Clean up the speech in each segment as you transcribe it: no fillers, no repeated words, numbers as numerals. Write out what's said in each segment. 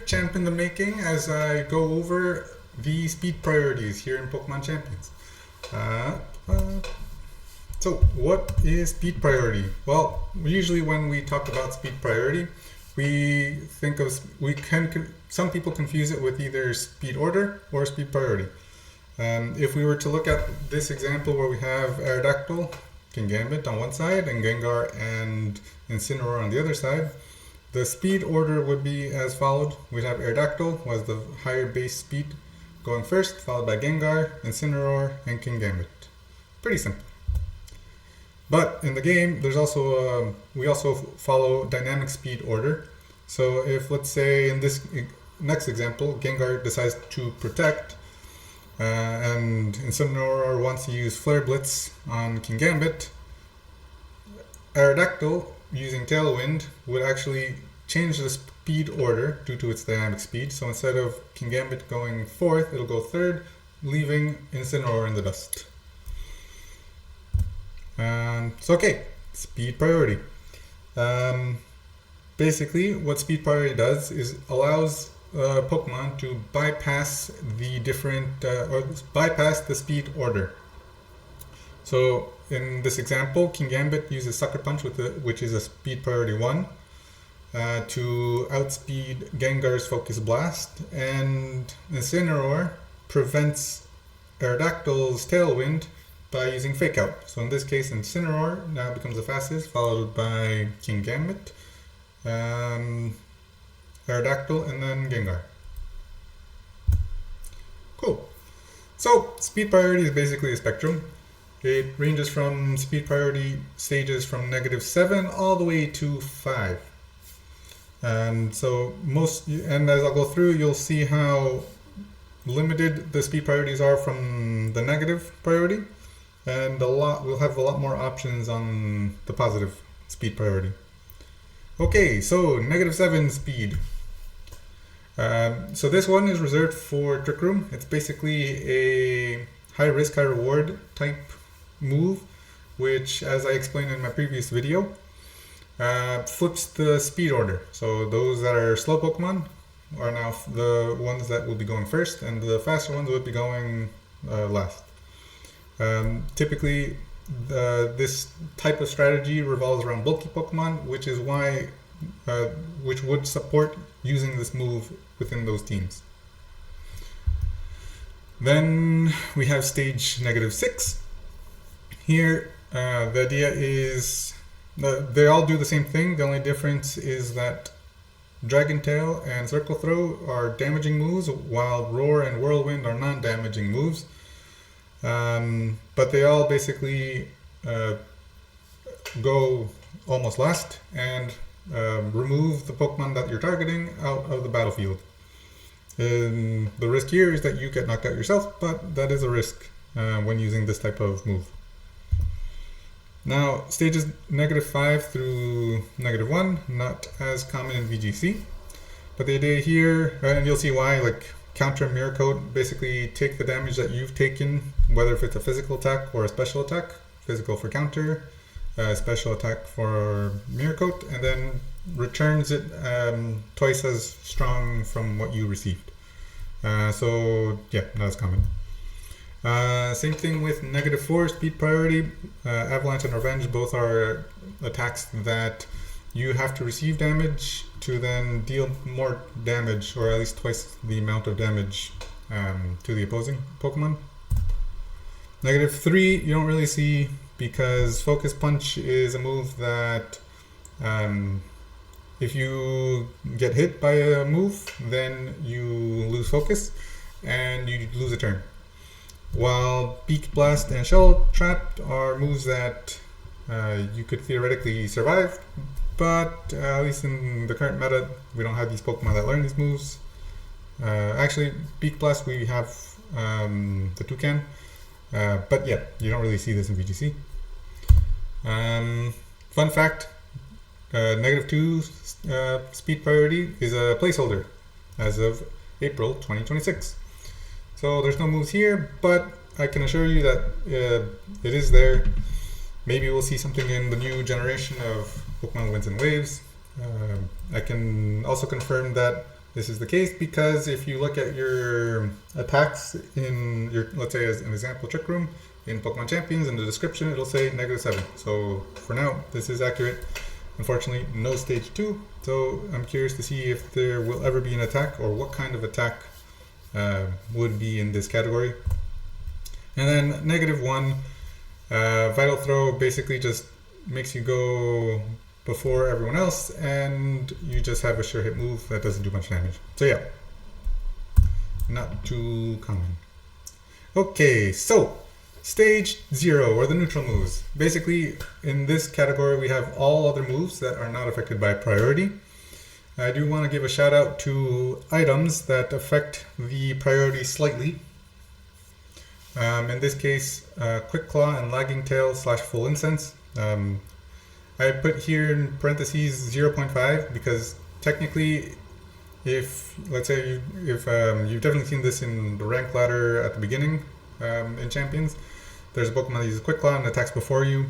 Champ in the making as I go over the speed priorities here in Pokemon Champions. Uh, uh, so what is speed priority? Well, usually when we talk about speed priority, some people confuse it with either speed order or speed priority. If we were to look at this example where we have Aerodactyl, Kingambit on one side, and Gengar and Incineroar on the other side, the speed order would be as followed. We'd have Aerodactyl, who has the higher base speed, going first, followed by Gengar, Incineroar, and Kingambit. Pretty simple. But in the game, we also follow dynamic speed order. So if, let's say, in this next example, Gengar decides to protect, and Incineroar wants to use Flare Blitz on Kingambit, Aerodactyl, using Tailwind, would actually change the speed order due to its dynamic speed. So instead of Kingambit going fourth, it'll go third, leaving Incineroar in the dust. Speed priority. Basically, what speed priority does is allows Pokemon to bypass bypass the speed order. So in this example, Kingambit uses Sucker Punch which is a speed priority 1 to outspeed Gengar's Focus Blast, and Incineroar prevents Aerodactyl's Tailwind by using Fake Out. So in this case, Incineroar now becomes the fastest, followed by Kingambit, Aerodactyl, and then Gengar. Cool. So speed priority is basically a spectrum. It ranges from speed priority stages from -7 all the way to 5. And as I'll go through, you'll see how limited the speed priorities are from the negative priority, and we'll have a lot more options on the positive speed priority. Okay, so -7 speed. So this one is reserved for Trick Room. It's basically a high risk, high reward type move, which, as I explained in my previous video, flips the speed order. So those that are slow Pokemon are now the ones that will be going first, and the faster ones would be going last. Typically, this type of strategy revolves around bulky Pokemon, which is why which would support using this move within those teams. Then we have stage -6. Here, the idea is they all do the same thing. The only difference is that Dragon Tail and Circle Throw are damaging moves, while Roar and Whirlwind are non-damaging moves. But they all basically go almost last and remove the Pokemon that you're targeting out of the battlefield. And the risk here is that you get knocked out yourself, but that is a risk when using this type of move. Now, stages -5 through -1, not as common in VGC, but the idea here, and you'll see why, like Counter and Mirror Coat basically take the damage that you've taken, whether if it's a physical attack or a special attack. Physical for counter, special attack for Mirror Coat, and then returns it twice as strong from what you received. So yeah, not as common. Same thing with -4 speed priority. Avalanche and Revenge both are attacks that you have to receive damage to then deal more damage, or at least twice the amount of damage to the opposing Pokemon. -3 you don't really see, because Focus Punch is a move that if you get hit by a move, then you lose focus and you lose a turn. While Beak Blast and Shell Trap are moves that you could theoretically survive, but at least in the current meta, we don't have these Pokemon that learn these moves. Actually, Beak Blast, we have the Toucan, but yeah, you don't really see this in VGC. Fun fact, -2 speed priority is a placeholder as of April 2026. So there's no moves here, but I can assure you that it is there. Maybe we'll see something in the new generation of Pokemon Winds and Waves. I can also confirm that This is the case because if you look at your attacks in your, let's say as an example, Trick Room in Pokemon Champions, in the description it'll say -7. So for now, this is accurate. Unfortunately, no stage 2. So I'm curious to see if there will ever be an attack or what kind of attack would be in this category. And then -1, Vital Throw basically just makes you go before everyone else, and you just have a sure hit move that doesn't do much damage. So yeah, not too common. Okay, so stage 0, or the neutral moves. Basically, in this category, we have all other moves that are not affected by priority. I do want to give a shout out to items that affect the priority slightly. In this case, Quick Claw and Lagging Tail / Full Incense. I put here in parentheses 0.5 because technically, if let's say you've definitely seen this in the rank ladder at the beginning in Champions, there's a Pokemon that uses Quick Claw and attacks before you.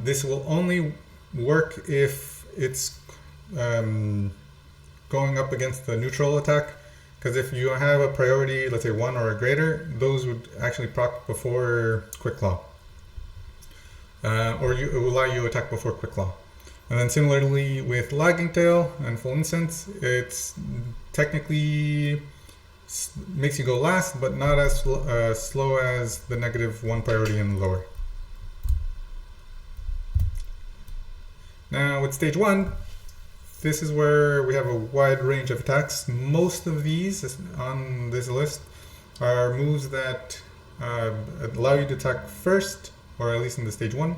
This will only work if it's going up against the neutral attack, because if you have a priority, let's say 1 or greater, those would actually proc before Quick Claw. Or it will allow you to attack before Quick Claw. And then similarly with Lagging Tail and Full Incense, it's technically makes you go last, but not as slow as the -1 priority and lower. Now with stage 1, this is where we have a wide range of attacks. Most of these on this list are moves that allow you to attack first, or at least in the stage 1,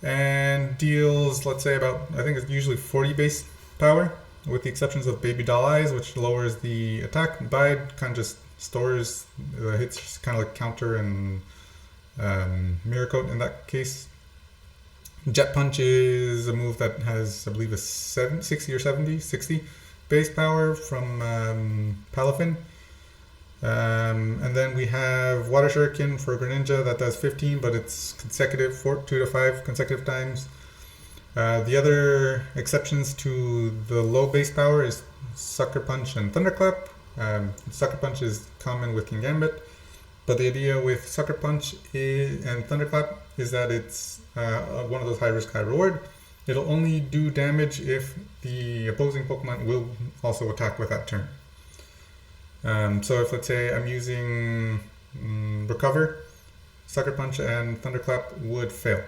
and deals, let's say about, I think it's usually 40 base power, with the exceptions of Baby Doll Eyes, which lowers the attack. Bide kind of just stores the hits, kind of like counter and Mirror Coat in that case. Jet Punch is a move that has, I believe, a 60 or 60 base power from Palafin. And then we have Water Shuriken for Greninja that does 15, but it's consecutive, 2 to 5 consecutive times. The other exceptions to the low base power is Sucker Punch and Thunderclap. Sucker Punch is common with Kingambit, but the idea with Sucker Punch and Thunderclap is that it's one of those high risk, high reward. It'll only do damage if the opposing Pokemon will also attack with that turn. So if, let's say, I'm using Recover, Sucker Punch and Thunderclap would fail.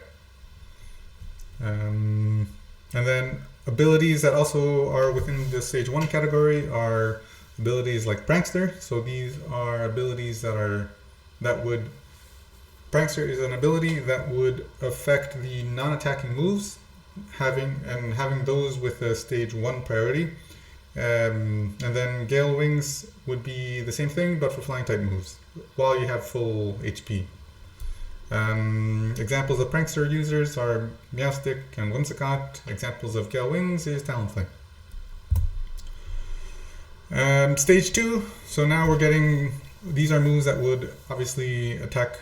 And then abilities that also are within the stage 1 category are abilities like Prankster. So these are abilities that would Prankster is an ability that would affect the non-attacking moves, having those with a stage 1 priority. And then Gale Wings would be the same thing, but for flying type moves, while you have full HP. Examples of Prankster users are Meowstic and Whimsicott. Examples of Gale Wings is Talonflame. Stage 2, so now we're getting, these are moves that would obviously attack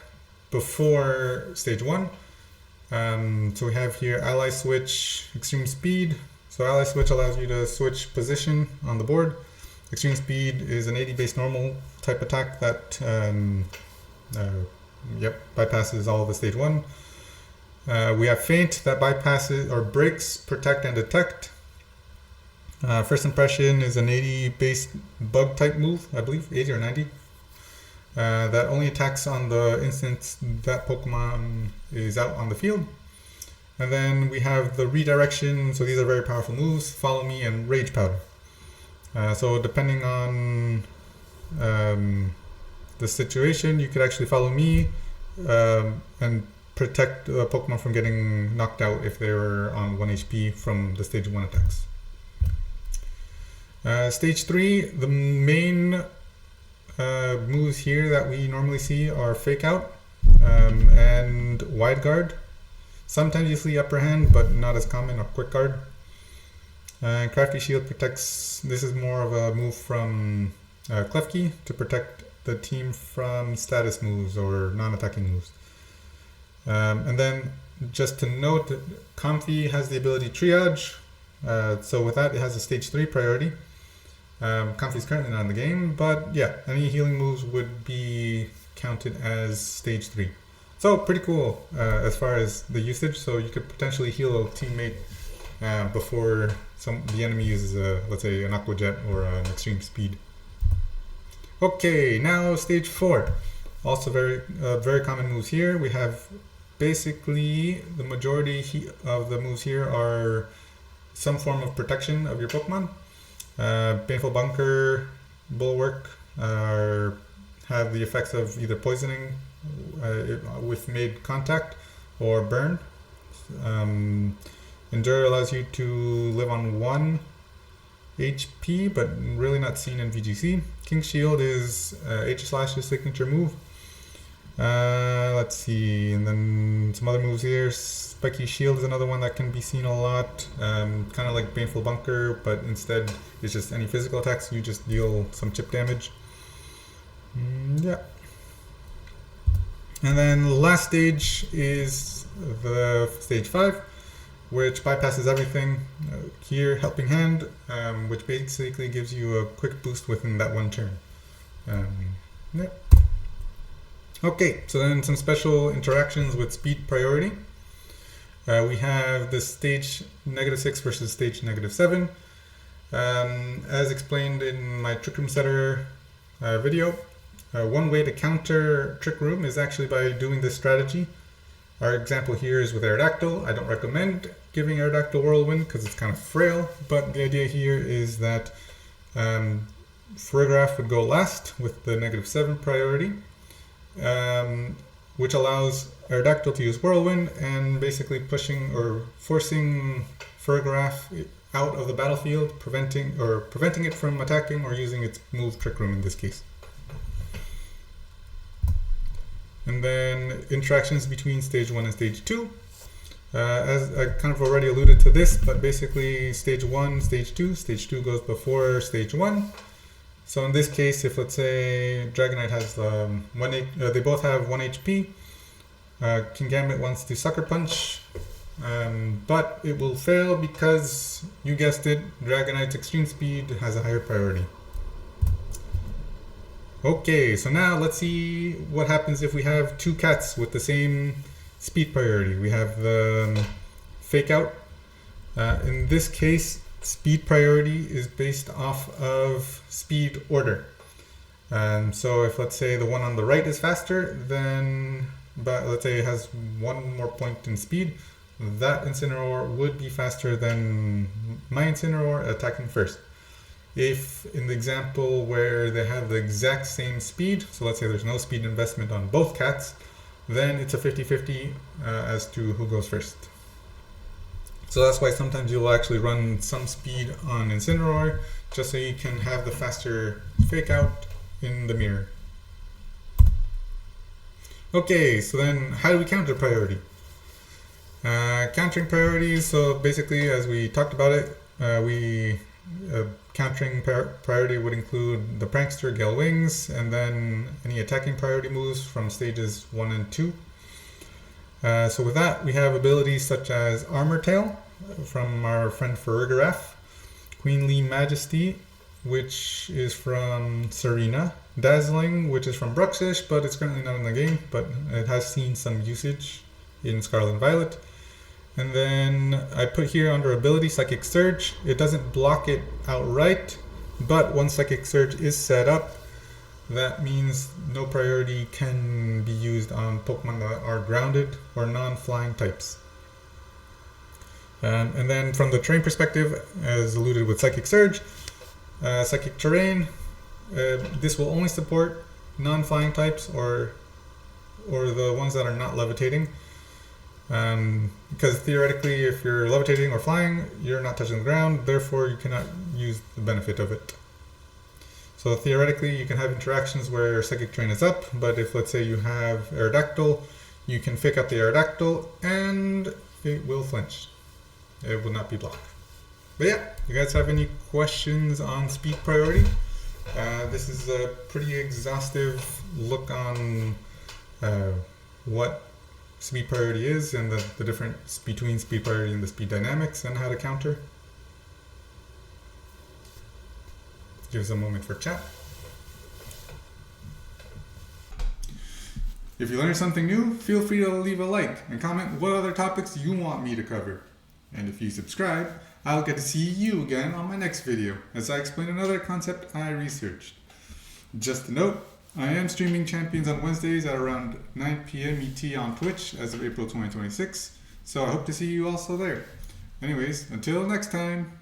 before stage 1. So we have here Ally Switch, Extreme Speed. So Ally Switch allows you to switch position on the board. Extreme Speed is an 80 base normal type attack that bypasses all of the stage 1. We have Feint that bypasses or breaks Protect and Detect. First Impression is an 80 base bug type move, I believe, 80 or 90. That only attacks on the instance that Pokemon is out on the field. And then we have the Redirection, so these are very powerful moves, Follow Me and Rage Powder. So depending on the situation, you could actually Follow Me and protect Pokemon from getting knocked out if they were on 1 HP from the stage 1 attacks. Stage 3, the main moves here that we normally see are Fake Out and Wide Guard. Sometimes you see Upper Hand, but not as common, or Quick Guard. Crafty Shield protects, this is more of a move from Klefki to protect the team from status moves or non-attacking moves. And then just to note, Comfy has the ability Triage. So with that, it has a stage 3 priority. Comfy's currently not in the game, but yeah, any healing moves would be counted as stage 3. So pretty cool as far as the usage. So you could potentially heal a teammate before the enemy uses let's say an Aqua Jet or an Extreme Speed. Okay, now stage 4. Also very common moves here. We have basically the majority of the moves here are some form of protection of your Pokemon. Baneful Bunker, Bulwark have the effects of either poisoning with made contact or burn. Endure allows you to live on 1 HP, but really not seen in VGC. King Shield is H/'s signature move. Let's see, and then some other moves here. Spiky Shield is another one that can be seen a lot. Kind of like Baneful Bunker, but instead it's just any physical attacks, you just deal some chip damage. Yeah. And then the last stage is the stage 5, which bypasses everything. Here, Helping Hand, which basically gives you a quick boost within that one turn. Yeah. Okay, so then some special interactions with speed priority. We have the stage -6 versus stage -7. As explained in my Trick Room Setter video, one way to counter Trick Room is actually by doing this strategy. Our example here is with Aerodactyl. I don't recommend giving Aerodactyl Whirlwind because it's kind of frail, but the idea here is that Farigiraf would go last with the -7 priority, which allows Aerodactyl to use Whirlwind and basically pushing or forcing Farigiraf out of the battlefield, preventing it from attacking or using its move Trick Room in this case. And then interactions between stage 1 and stage 2. As I kind of already alluded to this, but basically stage 1, stage 2 goes before stage 1. So in this case, if let's say Dragonite has they both have 1 HP, Kingambit wants to Sucker Punch, but it will fail because, you guessed it, Dragonite's Extreme Speed has a higher priority. Okay, so now let's see what happens if we have 2 cats with the same speed priority. We have the Fake Out. In this case, speed priority is based off of speed order. So if let's say the one on the right is faster, then let's say it has 1 more point in speed, that Incineroar would be faster than my Incineroar attacking first. If in the example where they have the exact same speed, so let's say there's no speed investment on both cats, then it's a 50-50 as to who goes first. So that's why sometimes you'll actually run some speed on Incineroar, just so you can have the faster Fake Out in the mirror. Okay, so then how do we counter priority? Countering priority, so basically as we talked about it, countering priority would include the Prankster, Gale Wings, and then any attacking priority moves from stages 1 and 2. So with that, we have abilities such as Armor Tail from our friend Farigiraf, Queenly Majesty, which is from Serena, Dazzling, which is from Bruxish, but it's currently not in the game, but it has seen some usage in Scarlet and Violet. And then I put here under ability Psychic Surge. It doesn't block it outright, but once Psychic Surge is set up, that means no priority can be used on Pokemon that are grounded or non-flying types. And then from the terrain perspective, as alluded with Psychic Surge, Psychic Terrain, this will only support non-flying types or the ones that are not levitating. Because theoretically, if you're levitating or flying, you're not touching the ground, therefore you cannot use the benefit of it. So theoretically, you can have interactions where Psychic Terrain is up, but if let's say you have Aerodactyl, you can pick up the Aerodactyl and it will flinch. It will not be blocked. But yeah, you guys have any questions on speed priority? This is a pretty exhaustive look on what speed priority is and the difference between speed priority and the speed dynamics and how to counter. Give us a moment for chat. If you learned something new, feel free to leave a like and comment what other topics you want me to cover. And if you subscribe, I'll get to see you again on my next video as I explain another concept I researched. Just a note, I am streaming Champions on Wednesdays at around 9 p.m. ET on Twitch as of April 2026, so I hope to see you also there. Anyways, until next time.